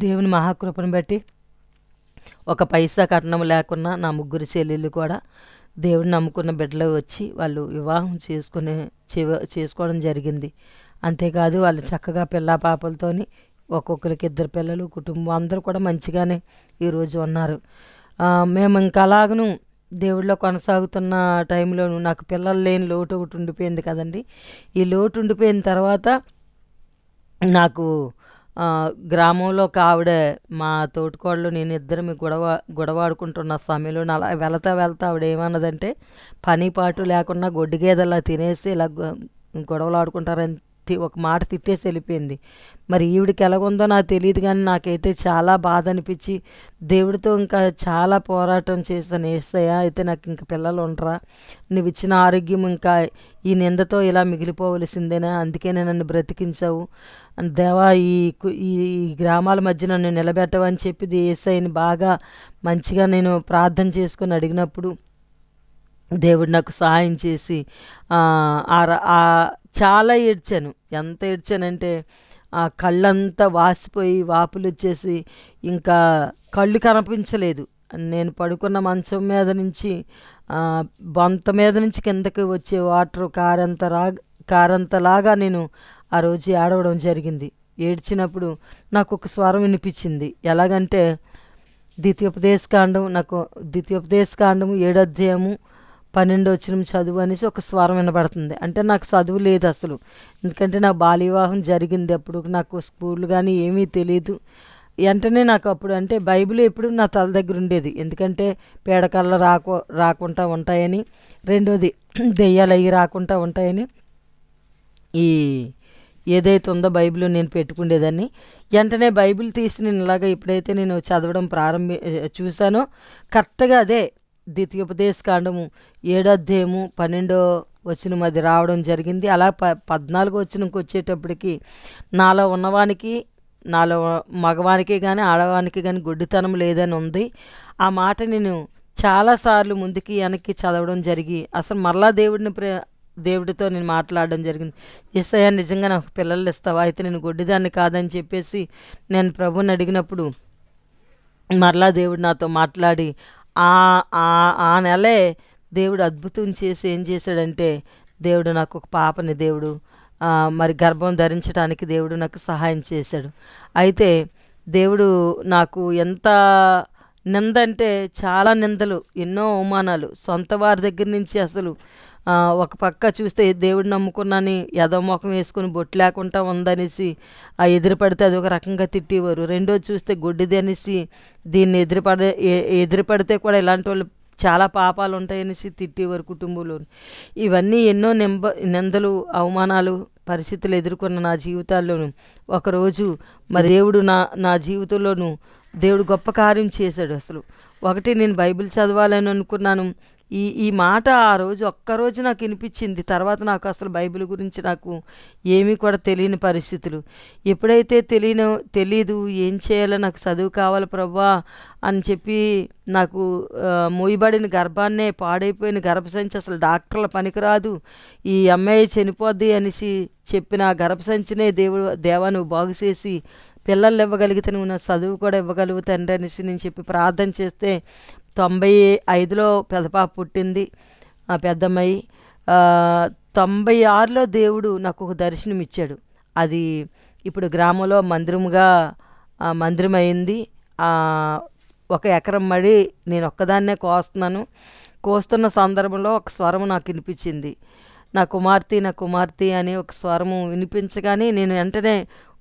దేవుని మహాకృపను బట్టి ఒక పైసా కట్నం లేకున్నా నా 3 చెల్లెళ్ళు కూడా దేవుడిని నమ్ముకున్న బిడ్డలు వచ్చి వాళ్ళు వివాహం చేసుకోవడం జరిగింది. అంతేకాదు వాళ్ళు చక్కగా పిల్ల పాపలతోని ఒక్కొక్కరికి 2 పిల్లలు, కుటుంబం అందరూ కూడా మంచిగానే ఈరోజు ఉన్నారు. మేము ఇంకా అలాగను దేవుడిలో కొనసాగుతున్న టైంలోనూ నాకు పిల్లలు లేని లోటు ఒకటి ఉండిపోయింది కదండి. ఈ లోటు ఉండిపోయిన తర్వాత నాకు గ్రామంలో ఒక ఆవిడ, మా తోటికోడలు నేను ఇద్దరు గొడవాడుకుంటున్న సమయంలో అలా వెళ్తా ఆవిడ ఏమన్నదంటే, పని పాటు లేకుండా గొడ్డు గేదెలా తినేసి ఇలా గొడవలు ఆడుకుంటారని ఒక మాట తిట్టేసి వెళ్ళిపోయింది. మరి ఈవిడికి ఎలాగుందో నాకు తెలియదు, కానీ నాకైతే చాలా బాధ అనిపించి దేవుడితో ఇంకా చాలా పోరాటం చేశాను. యేసయ్యా, అయితే నాకు ఇంక పిల్లలు ఉండరా, నువ్వు ఇచ్చిన ఆరోగ్యం ఇంకా ఈ నిందతో ఇలా మిగిలిపోవలసిందేనా, అందుకే నన్ను బ్రతికించావు దేవా, ఈ గ్రామాల మధ్య నన్ను నిలబెట్టవని చెప్పి యేసయ్యని బాగా మంచిగా నేను ప్రార్థన చేసుకొని అడిగినప్పుడు దేవుడు నాకు సహాయం చేసి చాలా ఏడ్చాను. ఎంత ఏడ్చానంటే ఆ కళ్ళంతా వాసిపోయి వాపులు వచ్చేసి ఇంకా కళ్ళు కనిపించలేదు. నేను పడుకున్న మంచం మీద నుంచి బొంత మీద నుంచి కిందకి వచ్చే వాటర్ కారంతలాగా నేను ఆ రోజు ఏడవడం జరిగింది. ఏడ్చినప్పుడు నాకు ఒక స్వరం వినిపించింది. ఎలాగంటే ద్వితీయోపదేశకాండం 7వ అధ్యాయము 12వ వచనం చదువు అనేసి ఒక స్వరం వినబడుతుంది. అంటే నాకు చదువు లేదు అసలు, ఎందుకంటే నా బాల్య వివాహం జరిగింది. అప్పుడు నాకు స్కూల్ కానీ ఏమీ తెలియదు. వెంటనే నాకు అప్పుడు అంటే బైబిల్ ఎప్పుడు నా తల దగ్గర ఉండేది, ఎందుకంటే పీడకల్ల రాకుండా ఉంటాయని, రెండోది దెయ్యాలు అవి రాకుండా ఉంటాయని ఏదైతే ఉందో బైబిల్ నేను పెట్టుకునేదాన్ని. వెంటనే బైబిల్ తీసి నేను ఇలాగ ఎప్పుడైతే నేను చదవడం చూశానో కరెక్ట్గా అదే ద్వితీయోపదేశకాండము 7వ అధ్యాయము 12వ వచనం అది రావడం జరిగింది. అలా 14వ వచనంకి వచ్చేటప్పటికి నాలో ఉన్నవానికి, నాలో మగవానికి కానీ ఆడవానికి కానీ గొడ్డుతనం లేదని ఉంది. ఆ మాట నేను చాలాసార్లు ముందుకి వెనక్కి చదవడం జరిగి అసలు మరలా దేవుడితో నేను మాట్లాడడం జరిగింది. యేసయ్యా, నిజంగా నాకు పిల్లలు ఇస్తావా, అయితే నేను గొడ్డిదాన్ని కాదని చెప్పేసి నేను ప్రభుని అడిగినప్పుడు మరలా దేవుడు నాతో మాట్లాడి ఆ నెలే దేవుడు అద్భుతం చేసి ఏం చేశాడంటే, దేవుడు నాకు ఒక పాపని దేవుడు మరి గర్భం ధరించడానికి దేవుడు నాకు సహాయం చేశాడు. అయితే దేవుడు నాకు ఎంత నింద అంటే చాలా నిందలు, ఎన్నో అవమానాలు, సొంత వారి దగ్గర నుంచి అసలు ఒక పక్క చూస్తే దేవుడు నమ్ముకున్నాని యదోమోఖం వేసుకుని బొట్టు లేకుండా ఉందనేసి ఎదురుపడితే అదొక రకంగా తిట్టేవారు. రెండోది చూస్తే గొడ్డిది అనేసి దీన్ని ఎదురుపడితే కూడా ఇలాంటి వాళ్ళు చాలా పాపాలు ఉంటాయనేసి తిట్టేవారు కుటుంబంలో. ఇవన్నీ ఎన్నో నిందలు, అవమానాలు, పరిస్థితులు ఎదుర్కొన్న నా జీవితాల్లోనూ ఒకరోజు మరి దేవుడు నా జీవితంలోనూ దేవుడు గొప్ప కార్యం చేశాడు. అసలు ఒకటి నేను బైబిల్ చదవాలని అనుకున్నాను. ఈ మాట ఆ రోజు ఒక్కరోజు నాకు వినిపించింది. తర్వాత నాకు అసలు బైబిల్ గురించి నాకు ఏమీ కూడా తెలియని పరిస్థితులు. ఎప్పుడైతే తెలీదు ఏం చేయాలో, నాకు చదువు కావాలి ప్రభువా అని చెప్పి నాకు మోయబడిన గర్భాన్నే, పాడైపోయిన గర్భసంచి అసలు డాక్టర్ల పనికిరాదు, ఈ అమ్మాయి చనిపోద్ది అనేసి చెప్పిన గర్భసంచినే దేవా నువ్వు బాగు చేసి పిల్లలు ఇవ్వగలిగితే నువ్వు నా చదువు కూడా ఇవ్వగలుగు తండ్రి అనేసి నేను చెప్పి ప్రార్థన చేస్తే 95లో పెద్ద పాప పుట్టింది, ఆ పెద్దమ్మాయి. 96లో దేవుడు నాకు ఒక దర్శనం ఇచ్చాడు. అది ఇప్పుడు గ్రామంలో మందిరం అయింది. 1 ఎకరం మడి నేను ఒక్కదాన్నే కోస్తున్న సందర్భంలో ఒక స్వరం నాకు వినిపించింది. నా కుమార్తె అని ఒక స్వరము వినిపించగానే నేను వెంటనే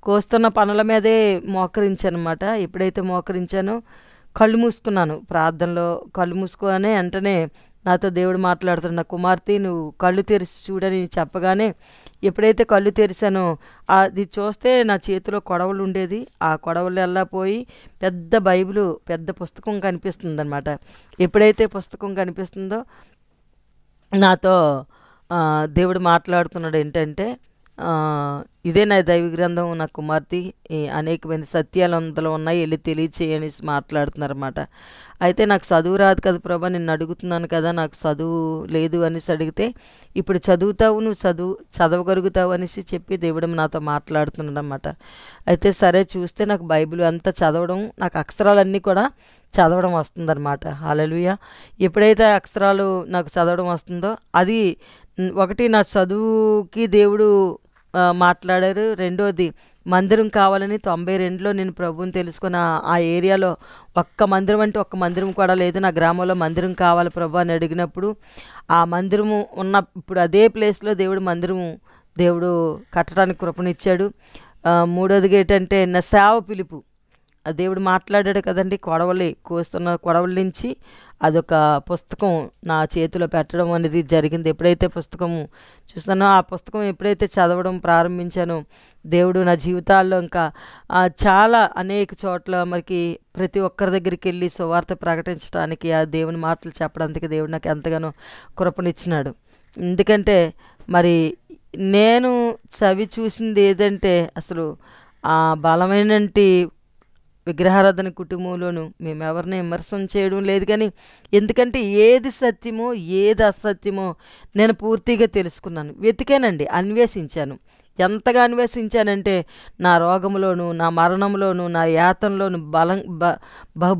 కోస్తున్న పనుల మీదే మోకరించానమాట. ఎప్పుడైతే మోకరించానో కళ్ళు మూసుకున్నాను. ప్రార్థనలో కళ్ళు మూసుకొని వెంటనే నాతో దేవుడు మాట్లాడుతాడు, నా కుమార్తె నువ్వు కళ్ళు తెరిచి చూడని చెప్పగానే ఎప్పుడైతే కళ్ళు తెరిచానో అది చూస్తే నా చేతిలో కొడవలు ఉండేది. ఆ కొడవలు ఎలా పోయి పెద్ద పుస్తకం కనిపిస్తుంది అనమాట. ఎప్పుడైతే పుస్తకం కనిపిస్తుందో నాతో దేవుడు మాట్లాడుతున్నాడు ఏంటంటే, ఇదే నా దైవ గ్రంథం, నా కుమార్తె అనేకమైన సత్యాలు అందులో ఉన్నాయి, వెళ్ళి తెలియచేయని మాట్లాడుతున్నారన్నమాట. అయితే నాకు చదువు రాదు కదా ప్రభా, నిన్ను అడుగుతున్నాను కదా, నాకు చదువు లేదు అనేసి అడిగితే, ఇప్పుడు చదువుతావు, నువ్వు చదవగలుగుతావు అనేసి చెప్పి దేవుడు నాతో మాట్లాడుతున్నాడు అన్నమాట. అయితే సరే చూస్తే నాకు బైబిల్ అంతా చదవడం, నాకు అక్షరాలన్నీ కూడా చదవడం వస్తుందన్నమాట. హల్లెలూయా. ఎప్పుడైతే అక్షరాలు నాకు చదవడం వస్తుందో అది ఒకటి నా చదువుకి దేవుడు మాట్లాడారు. రెండోది మందిరం కావాలని 92లో నేను ప్రభువుని తెలుసుకుని ఆ ఏరియాలో ఒక్క మందిరం కూడా లేదు. నా గ్రామంలో మందిరం కావాలి ప్రభు అని అడిగినప్పుడు ఆ మందిరము ఇప్పుడు అదే ప్లేస్లో దేవుడు కట్టడానికి కృపనిచ్చాడు. మూడోదిగా ఏంటంటే నా సేవ పిలుపు, దేవుడు మాట్లాడాడు కదండి, కోస్తున్న కొడవల నుంచి అదొక పుస్తకం నా చేతిలో పెట్టడం అనేది జరిగింది. ఎప్పుడైతే పుస్తకము చూస్తానో ఆ పుస్తకం ఎప్పుడైతే చదవడం ప్రారంభించానో దేవుడు నా జీవితాల్లో ఇంకా చాలా అనేక చోట్ల మనకి ప్రతి ఒక్కరి దగ్గరికి వెళ్ళి సువార్త ప్రకటించడానికి, ఆ దేవుని మాటలు చెప్పడానికి దేవుడు నాకు ఎంతగానో కృపనిచ్చినాడు. ఎందుకంటే మరి నేను చవి చూసింది ఏదంటే అసలు ఆ బలమైనటి విగ్రహారాధన కుటుంబంలోనూ మేము ఎవరిని విమర్శనం చేయడం లేదు. కానీ ఎందుకంటే ఏది సత్యమో ఏది అసత్యమో నేను పూర్తిగా తెలుసుకున్నాను, వెతికానండి, అన్వేషించాను. ఎంతగా అన్వేషించానంటే నా రోగంలోను, నా మరణంలోను, నా యాతనలోను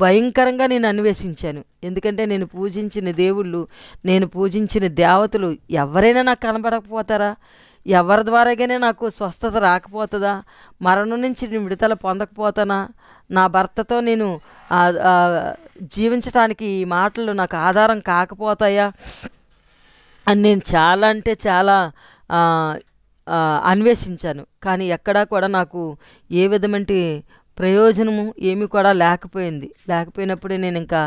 భయంకరంగా నేను అన్వేషించాను. ఎందుకంటే నేను పూజించిన దేవుళ్ళు, నేను పూజించిన దేవతలు ఎవరైనా నాకు కనబడకపోతారా? ఎవరి ద్వారాగానే నాకు స్వస్థత రాకపోతుందా? మరణం నుంచి నేను విడుదల పొందకపోతానా? నా భర్తతో నేను జీవించడానికి ఈ మాటలు నాకు ఆధారం కాకపోతాయా అని నేను చాలా అంటే చాలా అన్వేషించాను. కానీ ఎక్కడా కూడా నాకు ఏ విధమైన ప్రయోజనము ఏమీ కూడా లేకపోయినప్పుడే నేను ఇంకా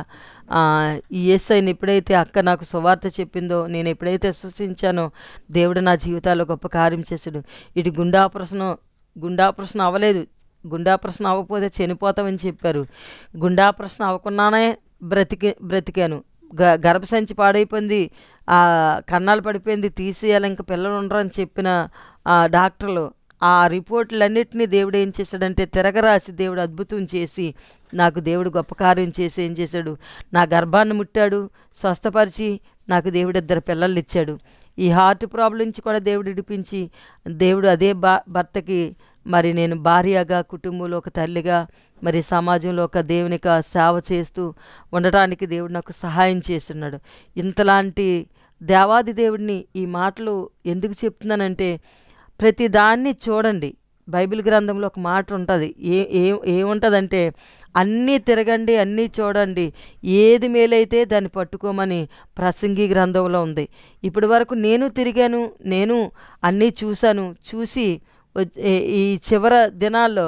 ఈ యేసయ్యని ఎప్పుడైతే అక్క నాకు సువార్త చెప్పిందో, నేను ఎప్పుడైతే విశ్వసించానో దేవుడు నా జీవితాల్లో గొప్ప కార్యం చేశాడు. ఇటు గుండాపరేషన్ అవ్వలేదు, గుండాపరేషన్ అవ్వకపోతే చనిపోతామని చెప్పారు. గుండాపరేషన్ అవ్వకుండానే బ్రతికాను. గర్భసంచి పాడైపోయింది, కన్నాలు పడిపోయింది, తీసేయాలి, ఇంకా పిల్లలు ఉండరని చెప్పిన డాక్టర్లు ఆ రిపోర్టులన్నింటినీ దేవుడు ఏం చేశాడంటే తిరగరాసి దేవుడు అద్భుతం చేసి నాకు దేవుడు గొప్ప కార్యం చేసి ఏం చేశాడు, నా గర్భాన్ని ముట్టాడు, స్వస్థపరిచి నాకు దేవుడు 2 పిల్లల్ని ఇచ్చాడు. ఈ హార్ట్ ప్రాబ్లం నుంచి కూడా దేవుడు విడిపించి దేవుడు అదే భర్తకి మరి నేను భార్యగా, కుటుంబంలో ఒక తల్లిగా, మరి సమాజంలో ఒక దేవునిగా సేవ చేస్తూ ఉండటానికి దేవుడు నాకు సహాయం చేస్తున్నాడు. ఇంతలాంటి దేవాది దేవుడిని ఈ మాటలు ఎందుకు చెప్తున్నానంటే, ప్రతిదాన్ని చూడండి, బైబిల్ గ్రంథంలో ఒక మాట ఉంటుంది. ఏముంటుందంటే, అన్నీ తిరగండి, అన్నీ చూడండి, ఏది మేలైతే దాన్ని పట్టుకోమని ప్రసంగి గ్రంథంలో ఉంది. ఇప్పటి వరకు నేను తిరిగాను, నేను అన్నీ చూశాను. చూసి ఈ చివరి దినాల్లో